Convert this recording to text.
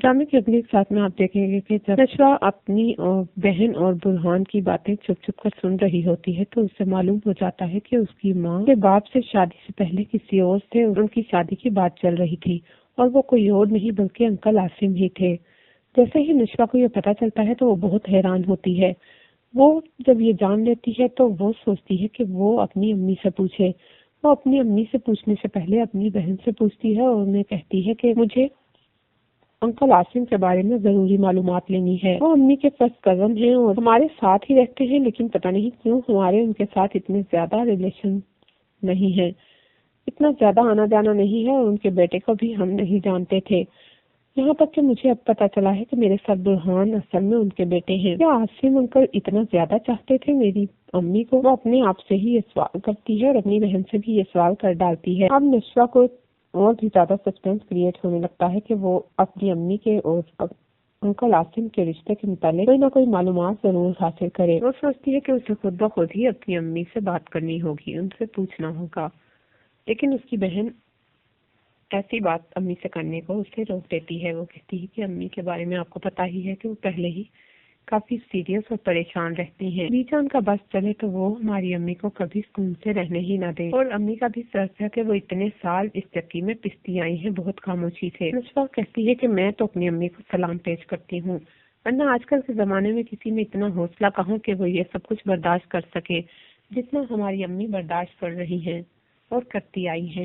ڈرامے کے اگلے ساتھ میں آپ دیکھیں گے کہ جب نشوہ اپنی بہن اور برہان کی باتیں چھپ چھپ کر سن رہی ہوتی ہے تو اسے معلوم ہو جاتا ہے کہ اس کی ماں کے باپ سے شادی سے پہلے کسی اور سے ان کی شادی کی بات چل رہی تھی اور وہ کوئی اور نہیں بلکہ انکل عاصم ہی تھے۔ جیسے ہی نشوہ کو یہ پتہ چلتا ہے تو وہ بہت حیران ہوتی ہے۔ وہ جب یہ جان لیتی ہے تو وہ سوچتی ہے کہ وہ اپنی امی سے پوچھے۔ وہ اپنی امی سے پوچھنے سے پہلے اپنی بہن سے پوچھتی ہے اور انہیں کہتی ہے کہ مجھے انکل عاصم کے بارے میں ضروری معلومات لینی ہے۔ وہ امی کے فرسٹ کزن ہیں اور ہمارے ساتھ ہی رہتے ہیں، لیکن پتہ نہیں کیوں ہمارے ان کے ساتھ اتنے زیادہ ریلیشن نہیں ہے، اتنا زیادہ آنا جانا نہیں ہے، اور ان کے بیٹے کو بھی ہم نہیں جانتے تھے، یہاں تک کہ مجھے اب پتہ چلا ہے کہ میرے ساتھ برہان اصل میں ان کے بیٹے ہیں۔ کیا عاصم انکل اتنا زیادہ چاہتے تھے میری امی کو؟ وہ اپنے آپ سے ہی یہ سوال کرتی ہے اور اپنی بہن سے بھی یہ سوال کر ڈالتی ہے۔ اب نشوہ کو اور بھی زیادہ سسپینس کریٹ ہونے لگتا ہے کہ وہ اپنی امی کے اور انکل عاصم کے رشتے کے متعلق کوئی نہ کوئی معلومات ضرور حاصل کرے۔ وہ سوچتی ہے کہ اسے خود بخود ہی اپنی امی سے بات کرنی ہوگی، ان سے پوچھنا ہوگا، لیکن اس کی بہن ایسی بات امی سے کرنے کو اسے روک دیتی ہے۔ وہ کہتی ہے کہ امی کے بارے میں آپ کو پتہ ہی ہے کہ وہ پہلے ہی کافی سیریس اور پریشان رہتی ہیں، بیچ ان کا بس چلے تو وہ ہماری امی کو کبھی سکون سے رہنے ہی نہ دے، اور امی کا بھی سرس ہے کہ وہ اتنے سال اس چکی میں پستی آئی ہیں بہت خاموشی سے۔ نشوہ کہتی ہے کہ میں تو اپنی امی کو سلام پیش کرتی ہوں، ورنہ آج کل کے زمانے میں کسی میں اتنا حوصلہ کہاں کہ وہ یہ سب کچھ برداشت کر سکے جتنا ہماری امی برداشت کر رہی ہیں اور کرتی آئی ہیں۔